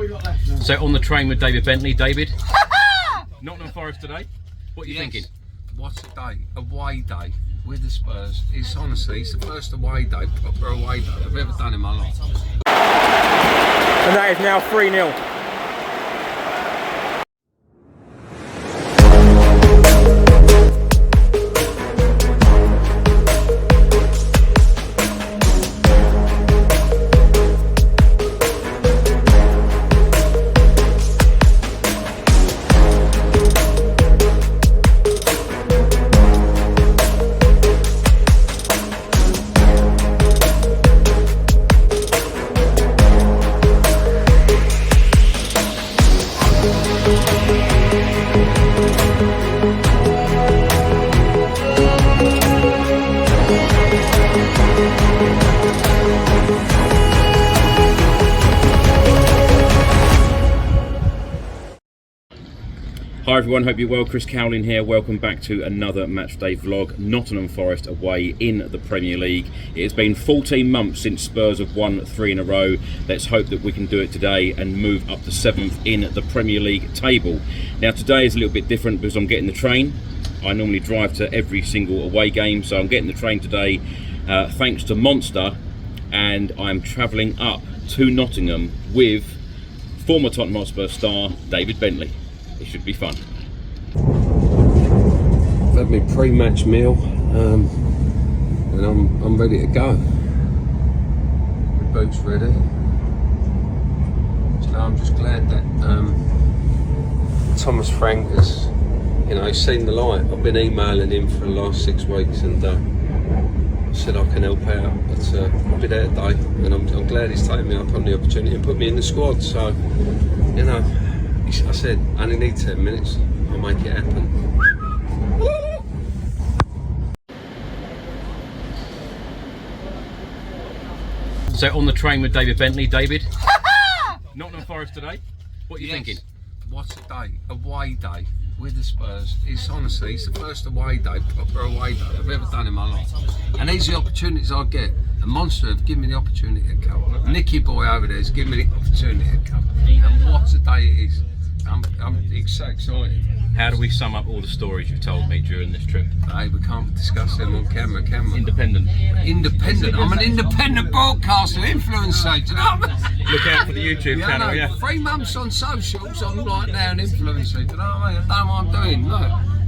So on the train with David Bentley. David, Nottingham Forest today. What are you thinking? What a day, away day with the Spurs. It's honestly, it's the first away day, proper away day I've ever done in my life. And that is now 3-0. Hi everyone, hope you're well. Chris Cowlin here. Welcome back to another Matchday vlog. Nottingham Forest away in the Premier League. It has been 14 months since Spurs have won 3 in a row. Let's hope that we can do it today and move up to 7th in the Premier League table. Now today is a little bit different because I'm getting the train. I normally drive to every single away game, so I'm getting the train today thanks to Monster, and I'm travelling up to Nottingham with former Tottenham Hotspur star David Bentley. It should be fun. I've had my pre-match meal and I'm ready to go. My boot's ready. So I'm just glad that Thomas Frank has, seen the light. I've been emailing him for the last 6 weeks and said I can help out. But I'll be there today, and I'm glad he's taken me up on the opportunity and put me in the squad. So, I said, I only need 10 minutes, I'll make it happen. So on the train with David Bentley. David, Nottingham Forest today. What are you thinking? What a day, away day with the Spurs. It's honestly, it's the first away day, proper away day I've ever done in my life. And these are the opportunities I get. And Monster have given me the opportunity to come. Nicky boy over there has given me the opportunity to come. And what a day it is. I'm so excited. How do we sum up all the stories you've told me during this trip? Hey, we can't discuss them on camera, can we? Independent. Independent. I'm an independent broadcaster, influencer. Do you know what I mean? Look out for the YouTube channel, yeah. 3 months on socials, I'm right now an influencer. Do you know what I mean? I don't know what I'm doing.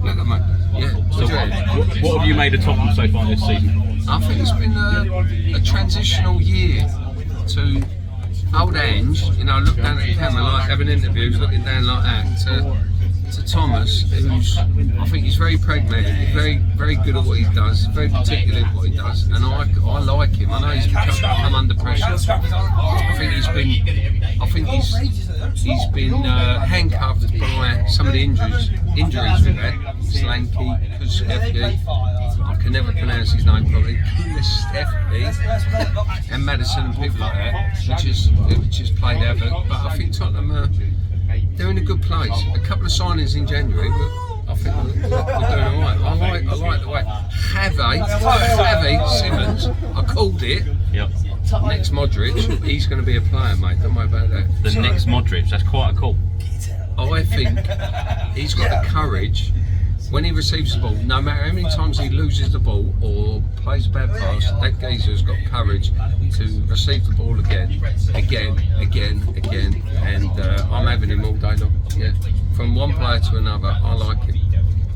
Look at me. Yeah. So what have you made of Tottenham so far this season? I think it's been a transitional year to old Ange, look down at the camera like having interviews, looking down like that, to Thomas, who's, I think he's very pragmatic, he's very good at what he does, very particular at what he does, and I like him. I know he's come under pressure. I think he's been handcuffed by some of the injuries we've had. Slanky, Kuskevsky, I can never pronounce his name properly, Kuskevsky, and Madison and people like that, which has played havoc. But I think Tottenham they're in a good place. A couple of signings in January, but I think we're doing all right. I like the way Javi Simmons, I called it. Yep. Next Modric, he's going to be a player, mate. Don't worry about that. The next Modric, that's quite a call. I think he's got the courage. When he receives the ball, no matter how many times he loses the ball or plays a bad pass, that geezer's got courage to receive the ball again, and I'm having him all day long. Yeah, from one player to another, I like him.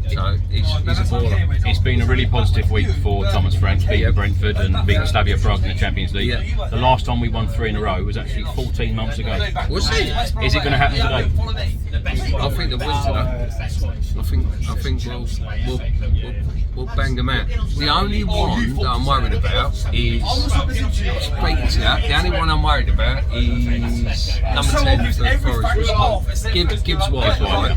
So he's a baller. It's been a really positive week for Thomas Frank, beating Brentford and beating Slavia Prague in the Champions League. Yeah. The last time we won 3 in a row was actually 14 months ago. Was it? Is it going to happen today? I think they'll win today. I think we'll bang them out. The only one that I'm worried about is the only one I'm worried about is number 10 for Forest. Gibbs White, right?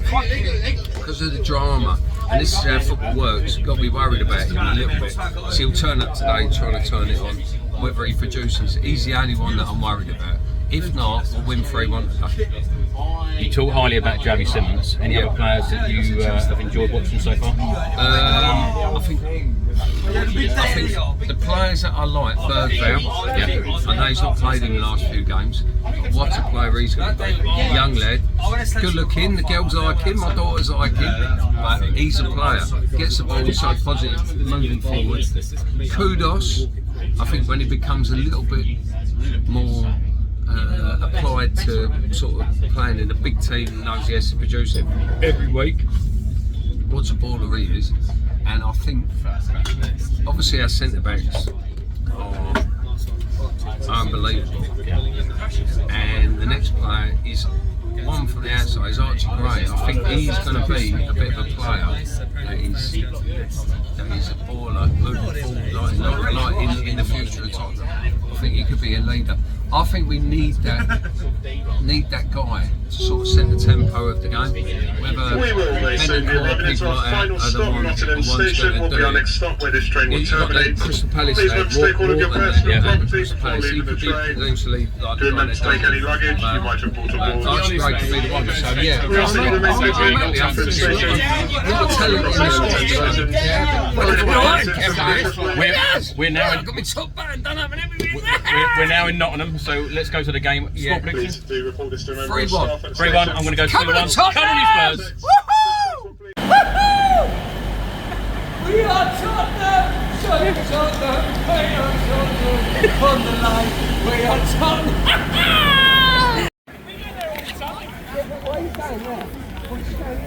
Because of the drama. And this is how football works. You've got to be worried about him a little bit. So he'll turn up today trying to turn it on. Whether he produces, he's the only one that I'm worried about. If not, we'll win 3-1 today. You talk highly about Javi Simmons. Any other players that you have enjoyed watching so far? I think the players that I like, Bergvall, I know he's not played in the last few games, but what a player he's going to be. Young lad, good looking, the girls like him, my daughters like him, but he's a player. Gets the ball so positive, moving forward. Kudos, I think when he becomes a little bit more applied to sort of playing in a big team and knows he has to produce it every week, what a baller he is. And I think, obviously, our centre backs are unbelievable. And the next player is one from the outside, is Archie Gray. I think he's going to be a bit of a player that is a baller moving forward, like in the future of Tottenham. I think he could be a leader. I think we need that guy to sort of set the tempo of the game. Whether people like that are the ones going to do it. You've got that Crystal Palace lad, Crystal Palace, he could be potentially like the guy that does it. Archie Gray could be the one. So yeah, I'm really up for this. You've got talent in this squad. We're now in. Got me top band done up and everything. We're now in Nottingham, so let's go to the game. Yeah. Score prediction. 3-1. 3-1. I'm going to go 2-1. Come on, you Spurs! Woohoo! Woohoo! We are Tottenham! Tottenham! We are Tottenham! On the line, we are Tottenham! Why are you going there? What's going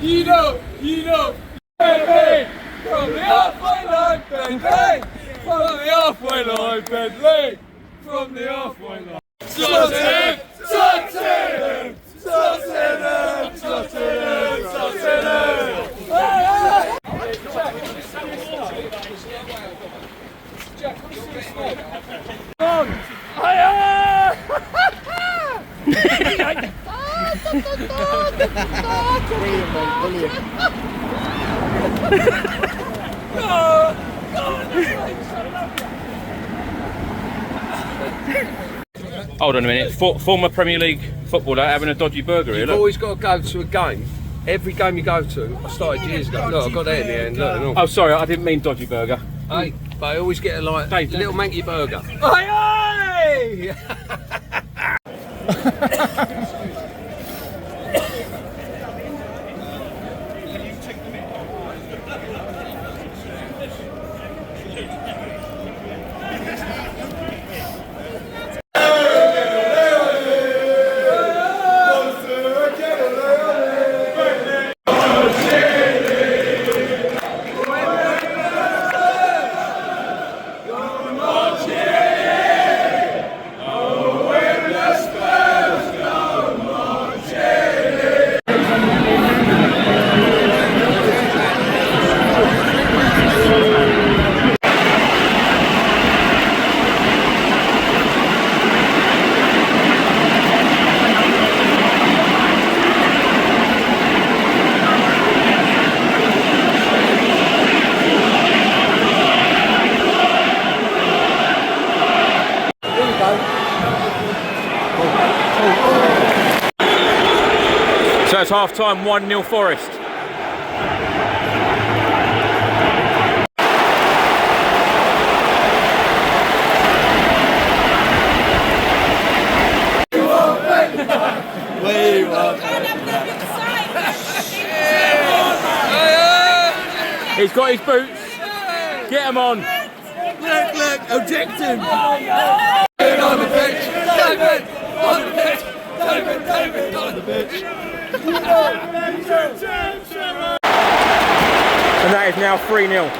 You know. Bentley! From the halfway line, Bentley! From the halfway line, Bentley! From the halfway line. Tottenham! Tottenham! Tottenham! Tottenham! Hold on a minute. Former Premier League footballer having a dodgy burger here. You've Look. always got to go to a game. Every game you go to, I started years ago. Look, I got there in the end. Look, Oh, sorry, I didn't mean dodgy burger. Hey, but I always get a little manky burger. Aye, So it's half time, 1-0 Forest. He's got his boots. Get him on. look, eject him! David on the pitch! David on the pitch! David on the pitch! And that is now 3-0.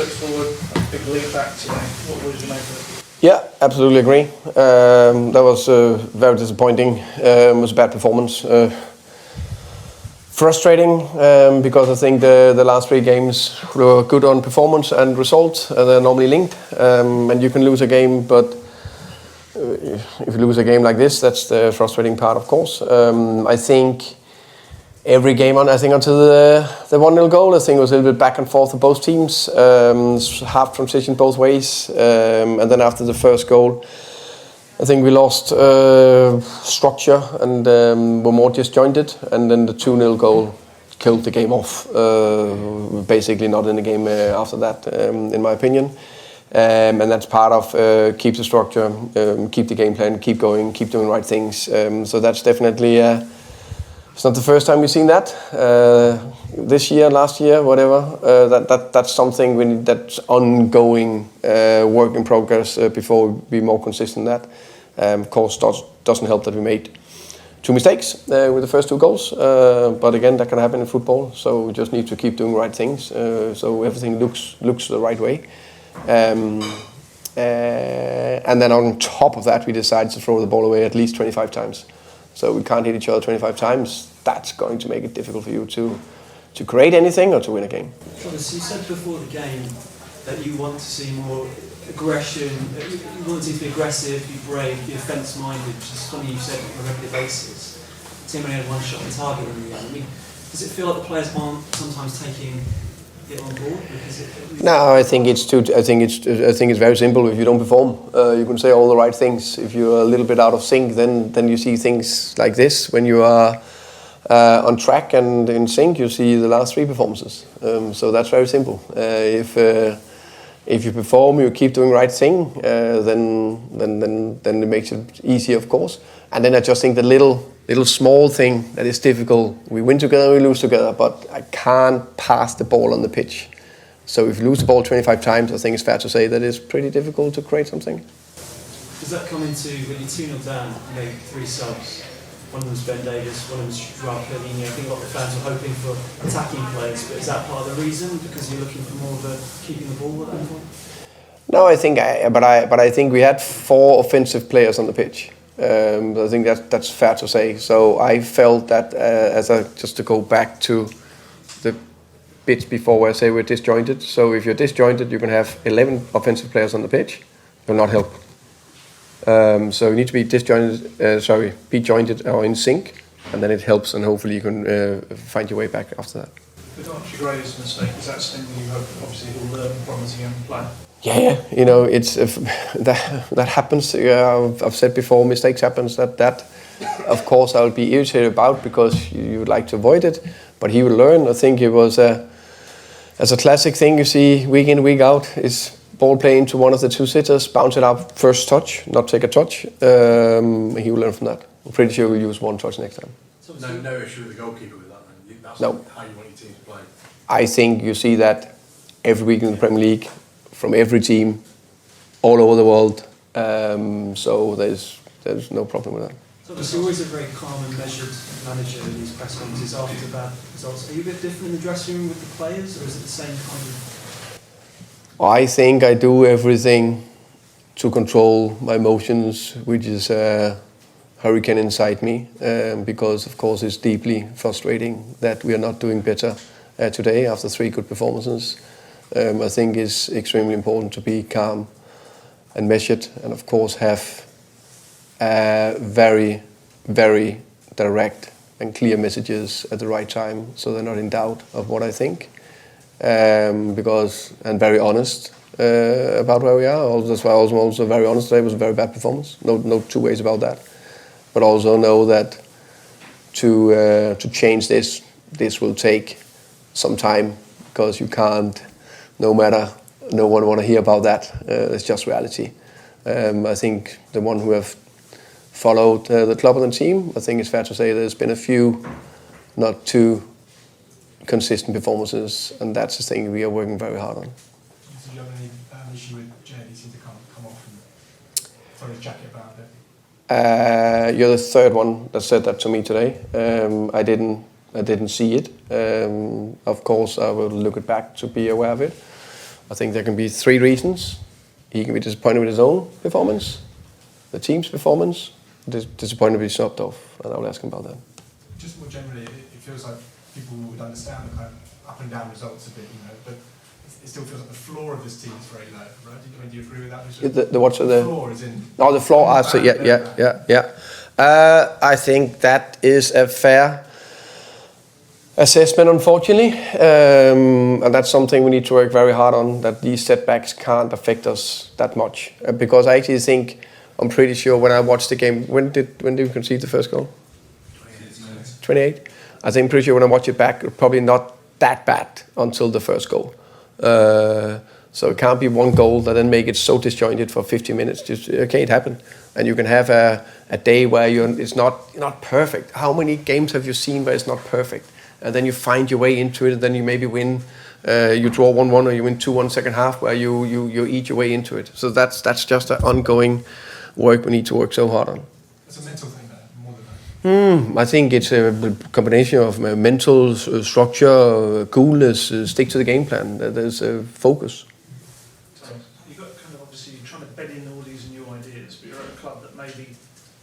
steps forward, big leap back today. What was your make of it? Yeah, absolutely agree. That was very disappointing. It was a bad performance. Frustrating because I think the last 3 games were good on performance and result. They're normally linked. And you can lose a game, but if you lose a game like this, that's the frustrating part, of course. I think every game until the 1-0 goal, I think it was a little bit back and forth for both teams. Half transition both ways. And then after the first goal, I think we lost structure and were more disjointed. And then the 2-0 goal killed the game off. Basically not in the game after that, in my opinion. And that's part of keep the structure, keep the game plan, keep going, keep doing the right things. So that's definitely... it's not the first time we've seen that. This year, last year, whatever. That's something that's ongoing work in progress before we be more consistent in that. Of course, doesn't help that we made 2 mistakes with the first 2 goals. But again, that can happen in football. So we just need to keep doing the right things. So everything looks the right way. And then on top of that, we decided to throw the ball away at least 25 times. So we can't hit each other 25 times. That's going to make it difficult for you to create anything or to win a game. Thomas, you said before the game that you want to see more aggression, you want the team to be aggressive, be brave, be offence-minded, which is something you said on a regular basis. The team only had 1 shot on target in the end. I mean, does it feel like the players aren't sometimes taking it on board? No, I think it's very simple. If you don't perform, you can say all the right things. If you're a little bit out of sync, then you see things like this. When you are on track and in sync, you see the last 3 performances. So that's very simple. If you perform, you keep doing the right thing, then it makes it easier, of course. And then I just think the little small thing that is difficult. We win together, we lose together, but I can't pass the ball on the pitch. So if you lose the ball 25 times, I think it's fair to say that it's pretty difficult to create something. Does that come into, when you're 2-0 down, you make 3 subs? One of them's Ben Davis, one of them's Joao Cowlin. I think a lot of the fans are hoping for attacking players, but is that part of the reason? Because you're looking for more of a keeping the ball at that point? No, I think we had 4 offensive players on the pitch. I think that's fair to say. So I felt that just to go back to the bits before where I say we're disjointed. So if you're disjointed, you can have 11 offensive players on the pitch. It will not help. So you need to be be jointed or in sync, and then it helps, and hopefully you can find your way back after that. But Archie Gray's mistake, is that something you hope obviously he'll learn from as a young player? Yeah, you know, it's that happens. I've said before, mistakes happens. That of course I'll be irritated about because you would like to avoid it, but he will learn. I think it was as a classic thing you see week in week out is ball play into one of the 2 sitters, bounce it up first touch, not take a touch. He will learn from that. I'm pretty sure we'll use 1 touch next time. No issue with the goalkeeper with that, then? That's no. How you want your team to play? I think you see that every week in the Premier League, from every team, all over the world. So there's no problem with that. So there's always a very calm and measured manager in these press conferences after bad results. Are you a bit different in the dressing room with the players, or is it the same kind of... I think I do everything to control my emotions, which is a hurricane inside me, because of course it's deeply frustrating that we are not doing better today after 3 good performances. I think it's extremely important to be calm and measured, and of course have very, very direct and clear messages at the right time, so they're not in doubt of what I think. And very honest about where we are. That's why I was also very honest today. It was a very bad performance. No 2 ways about that. But also know that to change this will take some time, because you can't. No one want to hear about that. It's just reality. I think the one who have followed the club and the team, I think it's fair to say there's been a few not too consistent performances, and that's the thing we are working very hard on. Did you have any issue with JD to come off and throw his jacket about it? You're the 3rd one that said that to me today. I didn't see it. Of course, I will look it back to be aware of it. I think there can be 3 reasons. He can be disappointed with his own performance, the team's performance, disappointed with subbed off, and I'll ask him about that. Just more generally, it feels like people would understand the kind of up and down results a bit, but it still feels like the floor of this team is very low, right? Do you agree with that? The floor is in... Oh, the floor, yeah. I think that is a fair assessment, unfortunately, and that's something we need to work very hard on, that these setbacks can't affect us that much. Because I actually think, I'm pretty sure when I watched the game, when did we concede the first goal? 28. I think pretty sure when I watch it back, it's probably not that bad until the first goal. So it can't be one goal that then make it so disjointed for 50 minutes. Just okay, it happened, and you can have a day where it's not perfect. How many games have you seen where it's not perfect, and then you find your way into it, and then you maybe win. You draw 1-1 or you win 2-1 second half, where you eat your way into it. So that's just an ongoing work we need to work so hard on. It's a mental thing, more than that. I think it's a combination of mental structure, coolness, stick to the game plan. There's a focus. You've got kind of obviously you're trying to bed in all these new ideas, but you're at a club that maybe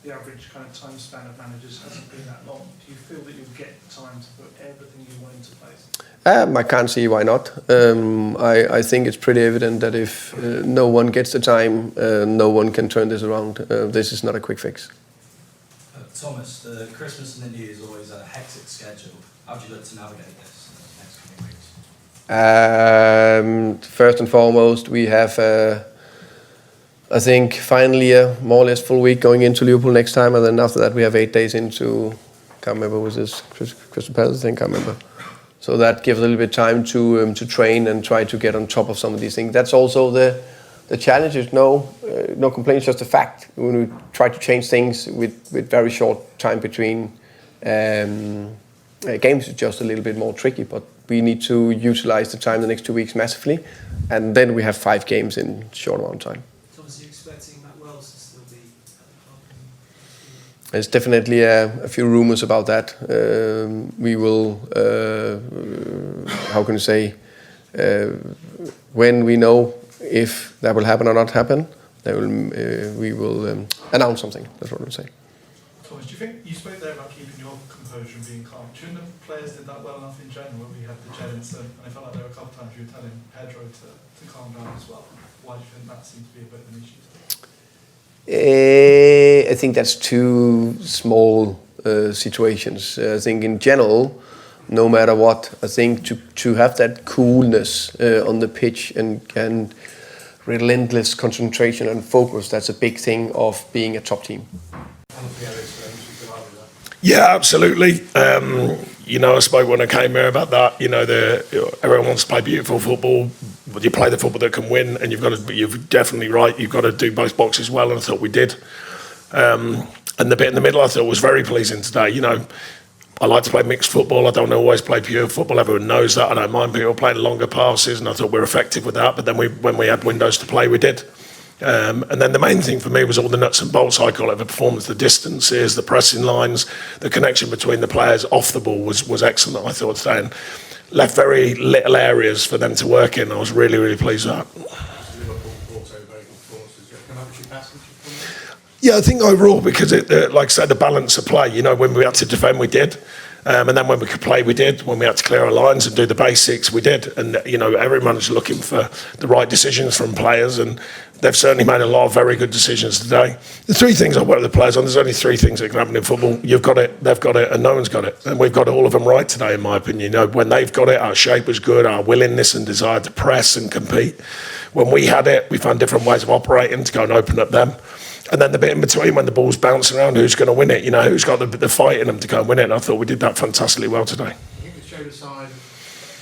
the average kind of time span of managers hasn't been that long. Do you feel that you'll get time to put everything you want into place? I can't see why not. I think it's pretty evident that if no one gets the time, no one can turn this around. This is not a quick fix. Thomas, the Christmas and the New Year is always a hectic schedule. How do you look to navigate this in the next coming weeks? First and foremost, we have, I think, finally a more or less full week going into Liverpool next time, and then after that we have 8 days into, can't remember, was this Crystal Palace thing? Can't remember. So that gives a little bit of time to train and try to get on top of some of these things. That's also the challenge. Is no complaints, just a fact. When we try to change things with very short time between games, it's just a little bit more tricky. But we need to utilize the time the next 2 weeks massively, and then we have 5 games in a short amount of time. Thomas, are you expecting Matt Wells to still be at the club? There's definitely a few rumours about that. We will, how can you say, when we know if that will happen or not happen, we will announce something. That's what I'm saying. Thomas, do you think you spoke there about keeping your composure and being calm? Do you think the players did that well enough in general when we had the Jed incident? And I felt like there were a couple of times you were telling Pedro to calm down as well. Why do you think that seems to be a bit of an issue? I think that's 2 small situations. I think in general, no matter what, I think to have that coolness on the pitch and relentless concentration and focus, that's a big thing of being a top team. Yeah, absolutely. I spoke when I came here about that. Everyone wants to play beautiful football, but you play the football that can win, and you're definitely right. You've got to do both boxes well, and I thought we did. And the bit in the middle, I thought was very pleasing today. I like to play mixed football. I don't always play pure football. Everyone knows that. I don't mind people playing longer passes, and I thought we were effective with that. But then when we had windows to play, we did. And then the main thing for me was all the nuts and bolts, I call it, the performance, the distances, the pressing lines, the connection between the players off the ball was excellent, I thought, today, and left very little areas for them to work in. I was really, really pleased with that. Yeah, I think overall, because like I said, the balance of play, when we had to defend, we did. And then when we could play, we did. When we had to clear our lines and do the basics, we did. And, everyone's looking for the right decisions from players, and they've certainly made a lot of very good decisions today. The 3 things I work with the players on, there's only 3 things that can happen in football. You've got it, they've got it, and no one's got it. And we've got all of them right today, in my opinion. When they've got it, our shape was good, our willingness and desire to press and compete. When we had it, we found different ways of operating to go and open up them. And then the bit in between, when the ball's bouncing around, who's going to win it? Who's got the fight in them to go and win it? And I thought we did that fantastically well today. I think it showed aside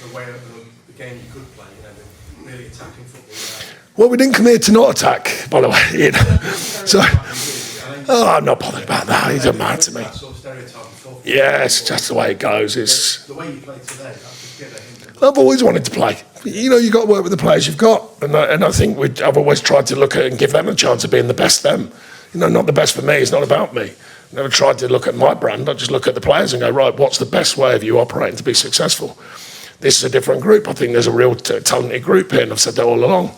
the way of the game you could play, really attacking football. Well, we didn't come here to not attack, by the way. So, I'm not bothered about that. It doesn't matter to me. Yeah, it's just the way it goes. It's the way you played today. That's just I've always wanted to play. You've got to work with the players you've got, and I think I've always tried to look at and give them a chance of being the best them. Not the best for me. It's not about me. I never tried to look at my brand. I just look at the players and go, right, what's the best way of you operating to be successful? This is a different group. I think there's a real talented group here, and I've said that all along.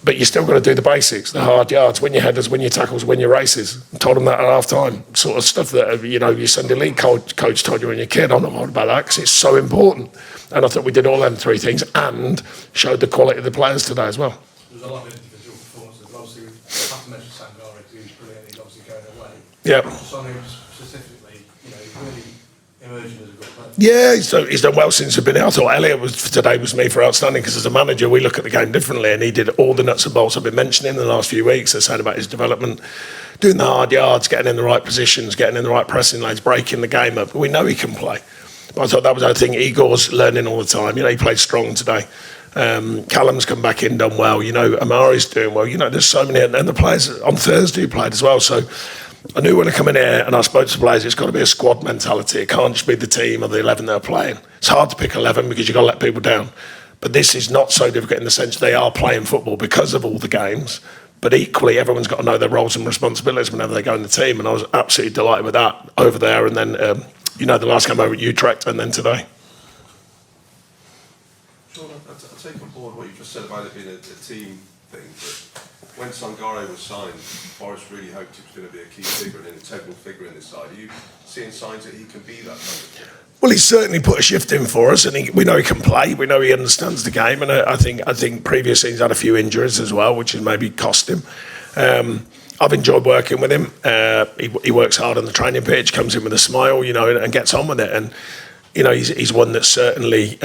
But you still got to do the basics, the hard yards, win your headers, win your tackles, win your races. I told them that at half time. Sort of stuff that, your Sunday league coach told you when you're a kid. I'm not worried about that because it's so important. And I thought we did all them three things and showed the quality of the players today as well. There's a lot of individual performances. Obviously, we have to mention Sangare, who's brilliant. He's obviously going away. Yeah. Sonny specifically, he's really emerging as a good player. Yeah, he's done well since he's been here. I thought Elliot today was me for outstanding because as a manager we look at the game differently, and he did all the nuts and bolts I've been mentioning in the last few weeks. They're saying about his development, doing the hard yards, getting in the right positions, getting in the right pressing lanes, breaking the game up. We know he can play. But I thought that was the thing. Igor's learning all the time. He played strong today. Callum's come back in, done well. Amari's doing well. There's so many, and the players on Thursday played as well. So I knew when I come in here and I spoke to the players, it's got to be a squad mentality. It can't just be the team or the 11 that are playing. It's hard to pick 11 because you've got to let people down. But this is not so difficult in the sense they are playing football because of all the games. But equally, everyone's got to know their roles and responsibilities whenever they go in the team. And I was absolutely delighted with that over there. And then, the last game over at Utrecht and then today. Sean, I take on board what you just said about it being a team thing. But when Sangare was signed, Forest really hoped he was going to be a key figure and an integral figure in this side. Are you seeing signs that he can be that kind of player? Well, he's certainly put a shift in for us, and we know he can play. We know he understands the game, and I think previous seasons had a few injuries as well, which has maybe cost him. I've enjoyed working with him. He works hard on the training pitch, comes in with a smile, and gets on with it. And he's one that's certainly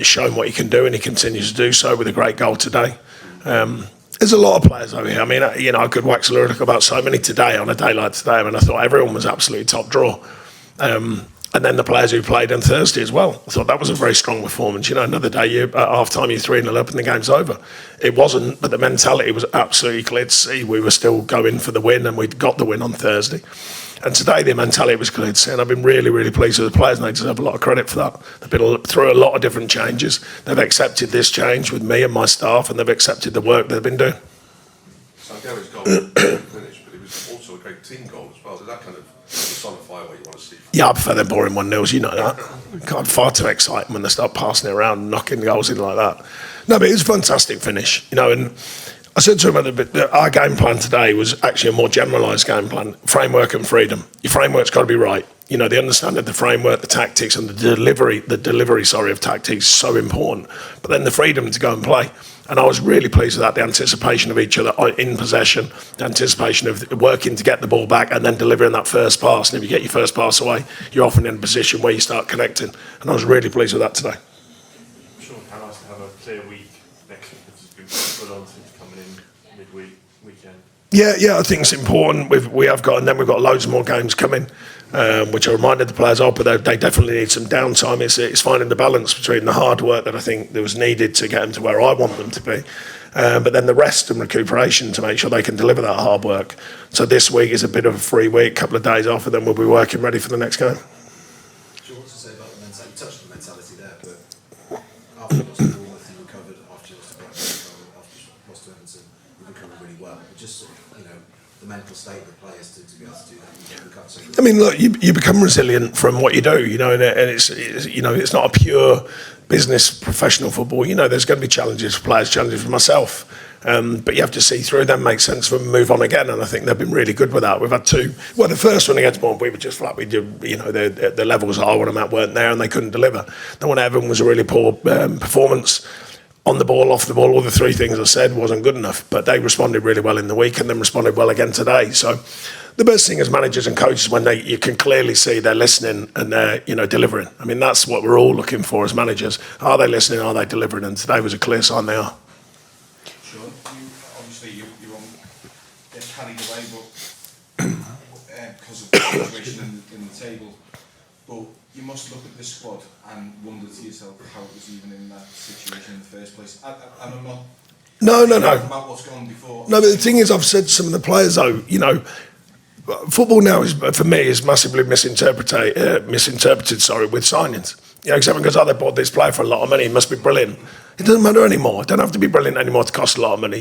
shown what he can do, and he continues to do so with a great goal today. There's a lot of players over here. I mean, I could wax lyrical about so many today on a day like today. I mean, I thought everyone was absolutely top draw. And then the players who played on Thursday as well. I thought that was a very strong performance. Another day, at half-time, you're 3-0 up and the game's over. It wasn't, but the mentality was absolutely clear to see. We were still going for the win, and we'd got the win on Thursday. And today, the mentality was clear to see, and I've been really, really pleased with the players, and they deserve a lot of credit for that. They've been through a lot of different changes. They've accepted this change with me and my staff, and they've accepted the work they've been doing. Sangare's goal was a finish, but it was also a great team goal as well. Did that kind of personify what you want to see? Yeah, I prefer them boring 1-0s, you know that. God, far too exciting when they start passing it around and knocking goals in like that. No, but it was a fantastic finish, and I said to him that our game plan today was actually a more generalised game plan, framework and freedom. Your framework's got to be right. The understanding of the framework, the tactics, and the delivery of tactics is so important. But then the freedom to go and play. And I was really pleased with that, the anticipation of each other in possession, the anticipation of working to get the ball back and then delivering that first pass. And if you get your first pass away, you're often in a position where you start connecting. And I was really pleased with that today. Sean, how nice to have a clear week next week. It's been full on since coming in midweek, weekend. Yeah, I think it's important. We've got loads more games coming, which I reminded the players of, but they definitely need some downtime. It's finding the balance between the hard work that I think that was needed to get them to where I want them to be, but then the rest and recuperation to make sure they can deliver that hard work. So this week is a bit of a free week, couple of days off, and then we'll be working ready for the next game. Sure, what to say about the mentality? You touched on the mentality there, but after you lost to Bournemouth, you recovered. After you lost to Brighton, after you lost to Everton, you recovered really well. But just the mental state of the players to be able to do that. I mean, look, you become resilient from what you do, and it's not a pure business professional football. There's going to be challenges for players, challenges for myself, but you have to see through them, make sense of them, move on again. And I think they've been really good with that. We've had two. Well, the first one against Bournemouth, we were just flat. We did, the levels I want them at weren't there, and they couldn't deliver. Then when Everton was a really poor performance. On the ball, off the ball, all the three things I said wasn't good enough, but they responded really well in the week and then responded well again today. So the best thing as managers and coaches when you can clearly see they're listening and they're delivering. I mean, that's what we're all looking for as managers. Are they listening? Are they delivering? And today was a clear sign they are. Sure. Obviously you won't get carried away, but because of the situation in the table. But you must look at the squad and wonder to yourself how it was even in that situation in the first place. And I'm not. No. About what's gone before. No, but the thing is, I've said to some of the players though, football now is, for me, is massively misinterpreted. With signings. Because everyone goes, they bought this player for a lot of money. It must be brilliant. It doesn't matter anymore. It don't have to be brilliant anymore to cost a lot of money.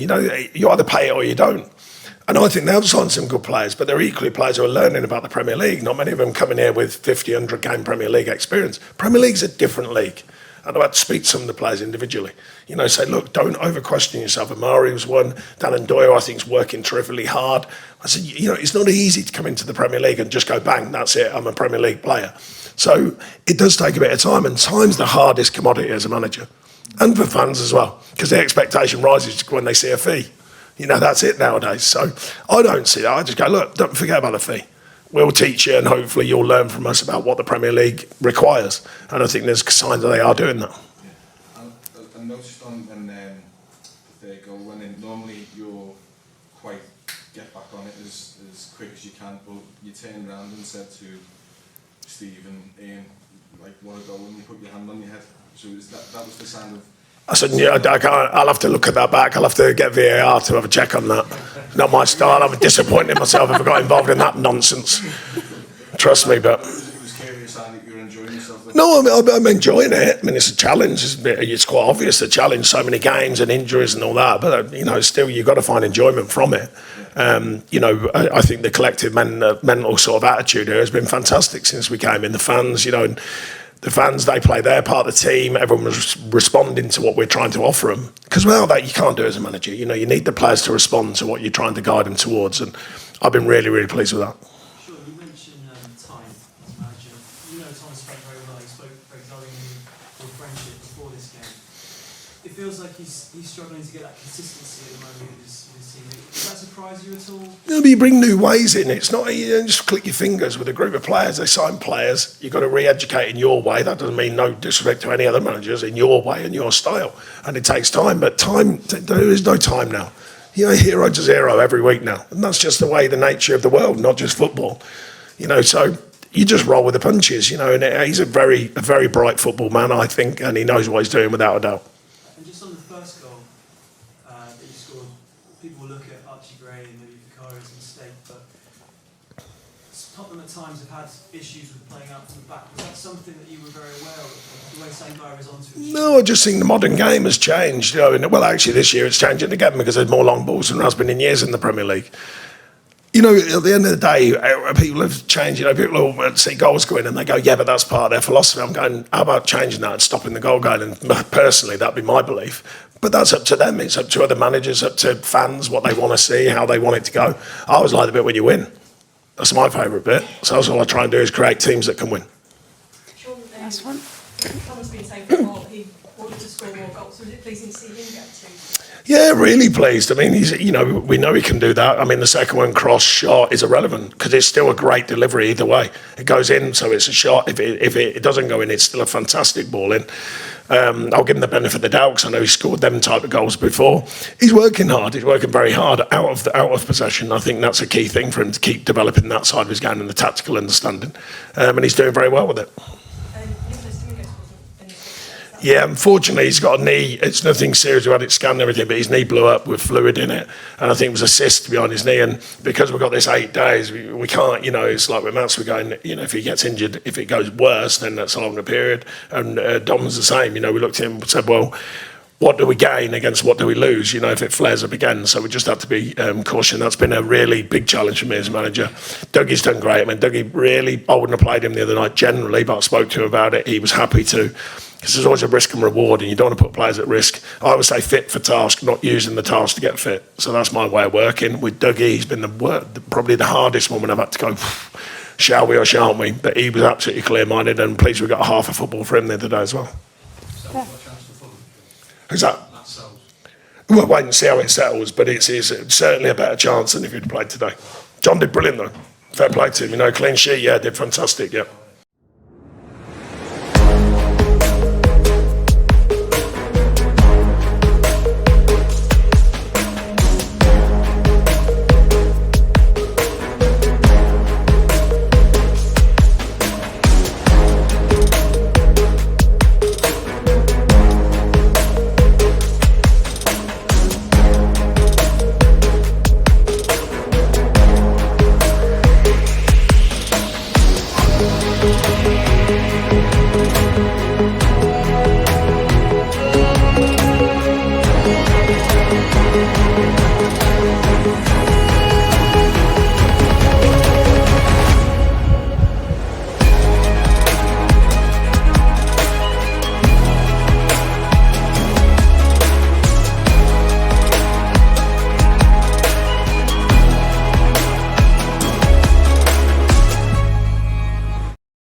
You either pay it or you don't. And I think they'll sign some good players, but they're equally players who are learning about the Premier League. Not many of them coming here with 50, 100 game Premier League experience. Premier League's a different league. And I've had to speak to some of the players individually. You know, say, look, don't over-question yourself. Amari was one. Dan Doyle, I think, is working terrifically hard. I said, you know, it's not easy to come into the Premier League and just go, bang, that's it, I'm a Premier League player. So it does take a bit of time, and time's the hardest commodity as a manager. And for fans as well, because the expectation rises when they see a fee. You know, that's it nowadays. So I don't see that. I just go, look, don't forget about the fee. We'll teach you, and hopefully you'll learn from us about what the Premier League requires. And I think there's signs that they are doing that. Yeah. I noticed on the third goal, when normally you're quite get back on it as quick as you can, but you turned around and said to Steve and Ian, like, what a goal, and you put your hand on your head. So that was the sound of... I said, yeah, I can't, I'll have to look at that back. I'll have to get VAR to have a check on that. Not my style. I'll be disappointed myself if I got involved in that nonsense. Trust me, but... It was curious, that you're enjoying yourself. No, I'm enjoying it. I mean, it's a challenge. It's quite obvious the challenge, so many games and injuries and all that. But, you know, still, you've got to find enjoyment from it. You know, I think the collective mental sort of attitude here has been fantastic since we came in. The fans, you know, and the fans, they play their part of the team. Everyone was responding to what we're trying to offer them. Because without that, you can't do it as a manager. You know, you need the players to respond to what you're trying to guide them towards. And I've been really, really pleased with that. Sure, you mentioned time as a manager. You know Thomas spoke very well. He spoke very glowingly of friendship before this game. It feels like he's struggling to get that consistency at the moment with his team. Does that surprise you at all? No, but you bring new ways in. It's not, you don't just click your fingers with a group of players. They sign players. You've got to re-educate in your way. That doesn't mean no disrespect to any other managers, in your way and your style. And it takes time, but there is no time now. You know, hero to zero every week now. And that's just the way, the nature of the world, not just football. You know, so you just roll with the punches, you know, and he's a very bright football man, I think, and he knows what he's doing without a doubt. And just on the first goal that you scored, people will look at Archie Gray and maybe Enquiries' mistake, but Tottenham at times have had issues with playing out from the back. Was that something that you were very aware of, the way Sangai was onto it? No, I just think the modern game has changed. You know, and, well, actually, this year it's changing again because there's more long balls than there has been in years in the Premier League. You know, at the end of the day, people have changed. You know, people will see goals go in and they go, yeah, but that's part of their philosophy. I'm going, how about changing that and stopping the goal going? And personally, that'd be my belief. But that's up to them. It's up to other managers, up to fans, what they want to see, how they want it to go. I always like the bit when you win. That's my favourite bit. So that's all I try and do is create teams that can win. Last one. Thomas been saying before he wanted to score more goals. Was it pleasing to see him get two? Yeah, really pleased. I mean, you know, we know he can do that. I mean, the second one cross shot is irrelevant because it's still a great delivery either way. It goes in, so it's a shot. If it doesn't go in, it's still a fantastic ball in. I'll give him the benefit of the doubt because I know he scored them type of goals before. He's working hard. He's working very hard out of possession. I think that's a key thing for him to keep developing that side of his game and the tactical understanding. And he's doing very well with it. Yeah, unfortunately, he's got a knee. It's nothing serious. We had it scanned and everything, but his knee blew up with fluid in it. And I think it was a cyst behind his knee. And because we've got this 8 days, we can't, you know, it's like with Mats, we're going, you know, if he gets injured, if it goes worse, then that's a longer period. And Dom's the same. You know, we looked at him and said, well, what do we gain against what do we lose, you know, if it flares up again? So we just have to be cautious. That's been a really big challenge for me as manager. Dougie's done great. I mean, Dougie really, I wouldn't have played him the other night generally, but I spoke to him about it. He was happy to. Because there's always a risk and reward, and you don't want to put players at risk. I would say fit for task, not using the task to get fit. So that's my way of working. With Dougie, he's been probably the hardest one when I've had to go, shall we or shan't we? But he was absolutely clear-minded, and pleased we got half a football for him the other day as well. Who's that? We'll wait and see how it settles, but it's certainly a better chance than if he'd played today. John did brilliant though. Fair play to him, you know, clean sheet, yeah, did fantastic, yeah.